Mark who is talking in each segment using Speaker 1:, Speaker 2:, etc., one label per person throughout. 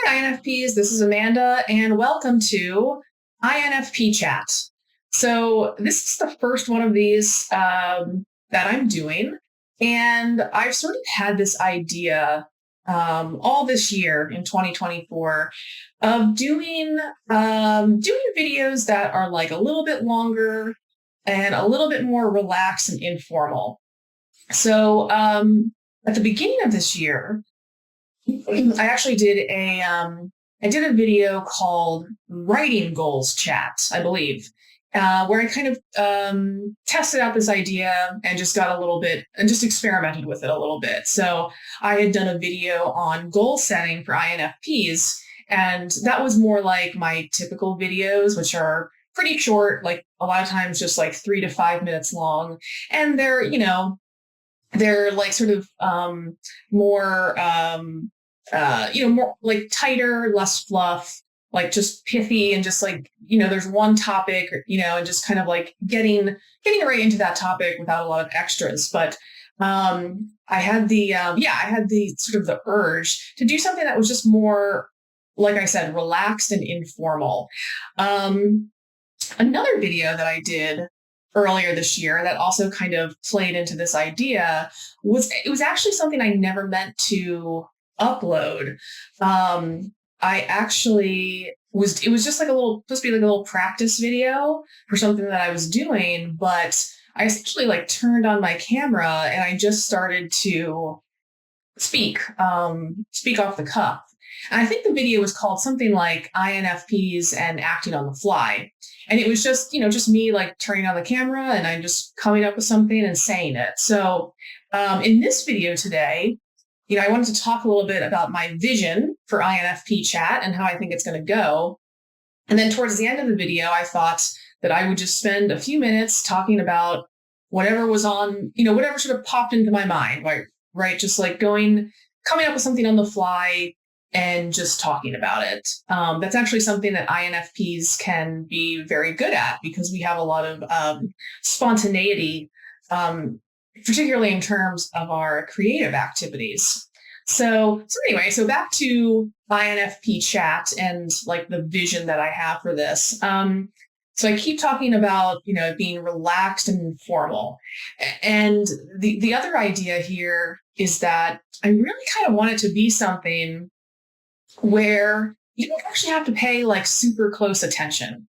Speaker 1: Hi, INFPs. This is Amanda, and welcome to INFP Chat. So, this is the first one of these that I'm doing, and I've sort of had this idea all this year in 2024 of doing videos that are like a little bit longer and a little bit more relaxed and informal. So, at the beginning of this year, I actually did I did a video called Writing Goals Chat, I believe, where I kind of tested out this idea and just got a little bit and just experimented with it a little bit. So I had done a video on goal setting for INFPs, and that was more like my typical videos, which are pretty short, like a lot of times just like 3 to 5 minutes long, and they're like sort of more more like tighter, less fluff, like just pithy and just like there's one topic, and just kind of like getting right into that topic without a lot of extras. But I had the sort of the urge to do something that was just more, like I said, relaxed and informal. Another video that I did earlier this year that also kind of played into this idea was actually something I never meant to upload. I actually it was just like supposed to be like a little practice video for something that I was doing, but I essentially like turned on my camera and I just started to speak off the cuff. And I think the video was called something like INFPs and acting on the fly. And it was just me like turning on the camera and I'm just coming up with something and saying it. So in this video today, I wanted to talk a little bit about my vision for INFP chat and how I think it's going to go. And then towards the end of the video, I thought that I would just spend a few minutes talking about whatever was on, whatever sort of popped into my mind, right? Just like coming up with something on the fly and just talking about it. That's actually something that INFPs can be very good at because we have a lot of spontaneity, particularly in terms of our creative activities. So anyway, so back to INFP chat and like the vision that I have for this. So I keep talking about, being relaxed and informal. And the other idea here is that I really kind of want it to be something where you don't actually have to pay like super close attention.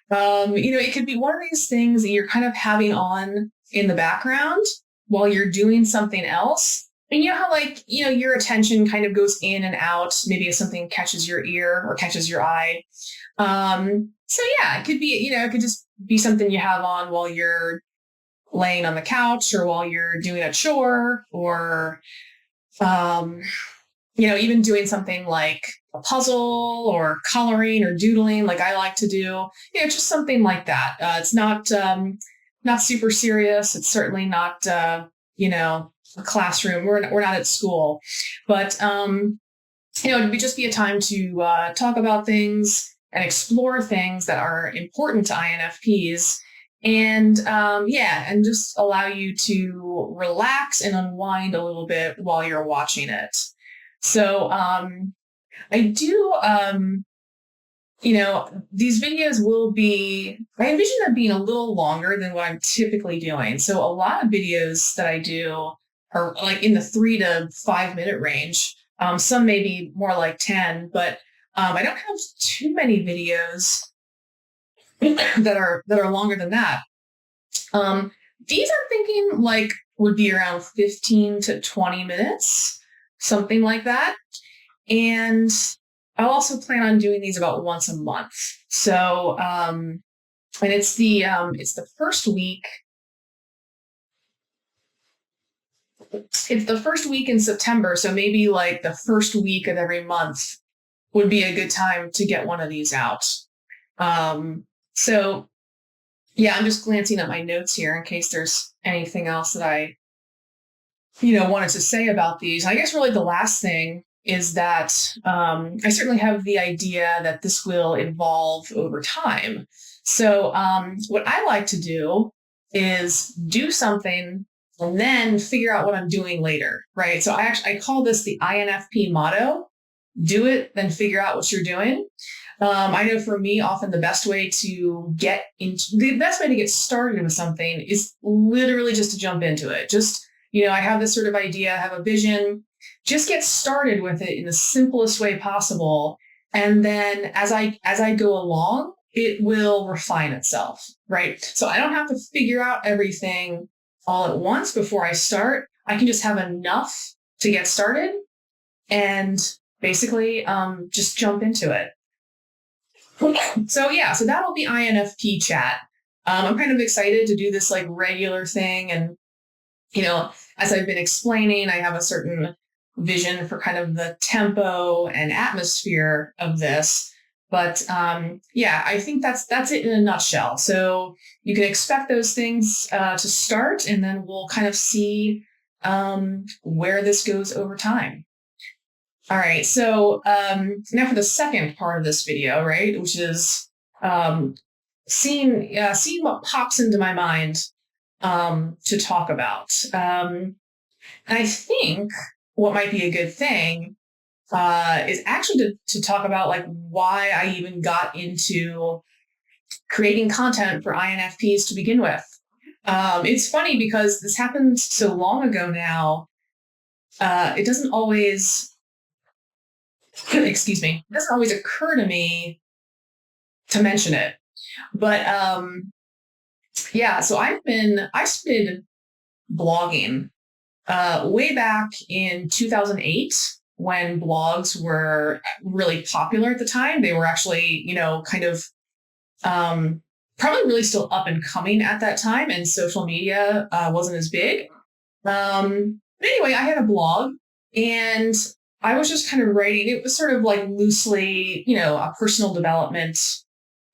Speaker 1: It could be one of these things that you're kind of having on in the background while you're doing something else. And you know how your attention kind of goes in and out, maybe if something catches your ear or catches your eye. So yeah, it could be, it could just be something you have on while you're laying on the couch or while you're doing a chore or, even doing something like a puzzle or coloring or doodling, like I like to do, just something like that. It's not super serious. It's certainly not, a classroom. We're not at school, but, it would just be a time to talk about things and explore things that are important to INFPs and and just allow you to relax and unwind a little bit while you're watching it. So I do, these videos I envision them being a little longer than what I'm typically doing. So a lot of videos that I do are like in the 3 to 5 minute range. Some maybe more like 10, but I don't have too many videos that are longer than that. These I'm thinking like would be around 15 to 20 minutes, something like that. And I'll also plan on doing these about once a month. So, and it's the first week. It's the first week in September. So maybe like the first week of every month would be a good time to get one of these out. So yeah, I'm just glancing at my notes here in case there's anything else that I, wanted to say about these. I guess really the last thing is that I certainly have the idea that this will evolve over time. So what I like to do is do something and then figure out what I'm doing later, right? So I call this the INFP motto. do it, then figure out what you're doing. I know for me, often the best way to get started with something is literally just to jump into it. Just, I have this sort of idea, I have a vision, just get started with it in the simplest way possible. And then as I go along, it will refine itself, right? So I don't have to figure out everything all at once before I start. I can just have enough to get started and basically just jump into it. So that'll be INFP chat. I'm kind of excited to do this like regular thing. And, as I've been explaining, I have a certain vision for kind of the tempo and atmosphere of this. But I think that's it in a nutshell. So you can expect those things to start, and then we'll kind of see where this goes over time. All right, so now for the second part of this video, right, which is seeing what pops into my mind to talk about. And I think what might be a good thing is actually to talk about like why I even got into creating content for INFPs to begin with. It's funny because this happened so long ago now. It doesn't always it doesn't always occur to me to mention it. But so I started blogging way back in 2008 when blogs were really popular at the time. They were actually, kind of probably really still up and coming at that time, and social media wasn't as big. But anyway, I had a blog, and I was just kind of writing. It was sort of like loosely, a personal development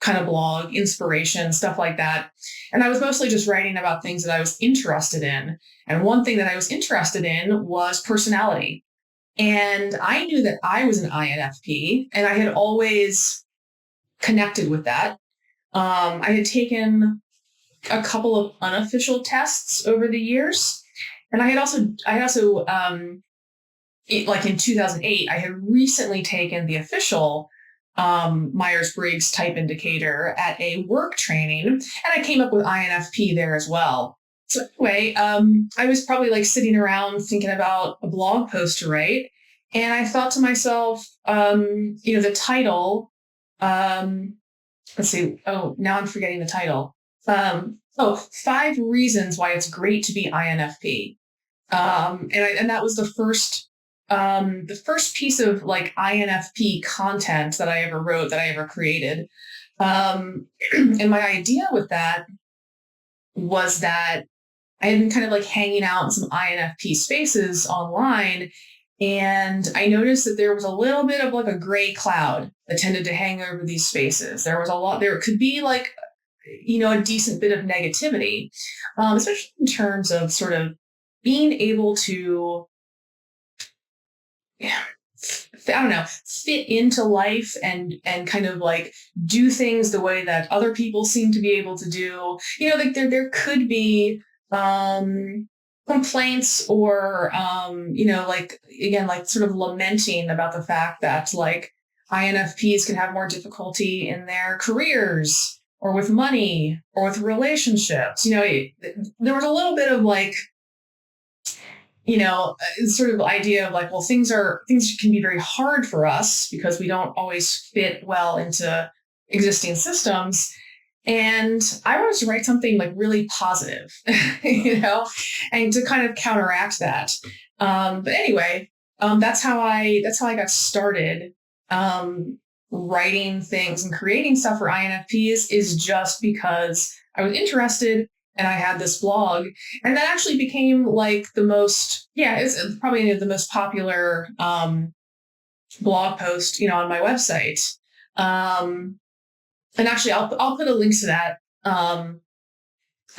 Speaker 1: kind of blog, inspiration, stuff like that. And I was mostly just writing about things that I was interested in. And one thing that I was interested in was personality. And I knew that I was an INFP, and I had always connected with that. I had taken a couple of unofficial tests over the years. And I also like in 2008, I had recently taken the official Myers-Briggs type indicator at a work training, and I came up with INFP there as well. So anyway, I was probably like sitting around thinking about a blog post to write, and I thought to myself, the title, let's see, oh, now I'm forgetting the title. 5 reasons why it's great to be INFP. And that was the first piece of like INFP content that I ever wrote, that I ever created. And my idea with that was that I had been kind of like hanging out in some INFP spaces online, and I noticed that there was a little bit of like a gray cloud that tended to hang over these spaces. There could be like, a decent bit of negativity, especially in terms of sort of being able to, fit into life and kind of like do things the way that other people seem to be able to do. Like there could be complaints or, like, again, like sort of lamenting about the fact that like INFPs can have more difficulty in their careers or with money or with relationships. There was a little bit of like, sort of idea of like, well, things can be very hard for us because we don't always fit well into existing systems. And I wanted to write something like really positive, and to kind of counteract that. But anyway, that's how I got started writing things and creating stuff for INFPs, is just because I was interested. And I had this blog, and that actually became like it's probably the most popular blog post, on my website. And actually, I'll put a link to that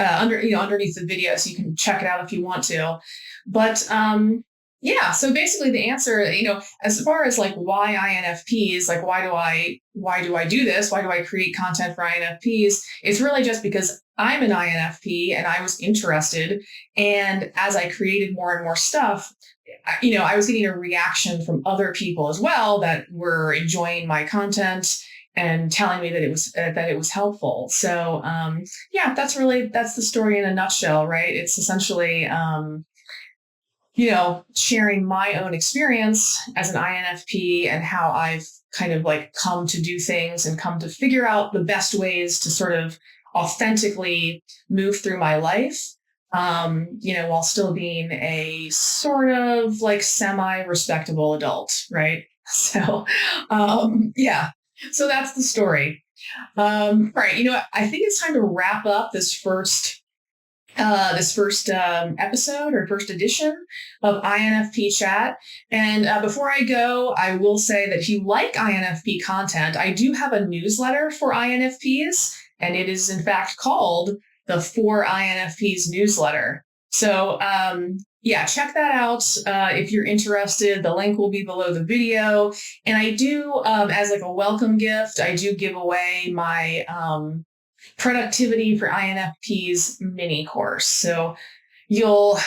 Speaker 1: underneath the video, so you can check it out if you want to. But Yeah. So basically the answer, as far as like why INFPs, like why do I do this? Why do I create content for INFPs? It's really just because I'm an INFP and I was interested. And as I created more and more stuff, I was getting a reaction from other people as well that were enjoying my content and telling me that it was helpful. So yeah, that's the story in a nutshell, right? It's essentially sharing my own experience as an INFP and how I've kind of like come to do things and come to figure out the best ways to sort of authentically move through my life, while still being a sort of like semi respectable adult, right? So, yeah. So that's the story. All right. I think it's time to wrap up this first episode or first edition of INFP Chat. And before I go, I will say that if you like INFP content, I do have a newsletter for INFPs, and it is in fact called the For INFPs newsletter. So yeah, check that out if you're interested. The link will be below the video. And I do, as like a welcome gift, I do give away my Productivity for INFPs mini course. So you'll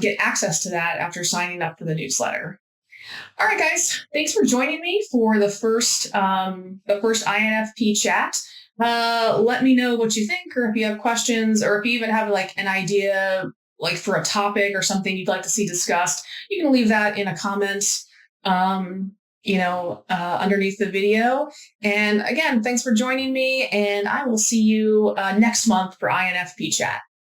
Speaker 1: get access to that after signing up for the newsletter. All right, guys, thanks for joining me for the first INFP chat. Let me know what you think, or if you have questions, or if you even have like an idea, like for a topic or something you'd like to see discussed. You can leave that in a comment. Underneath the video. And again, thanks for joining me, and I will see you next month for INFP Chat.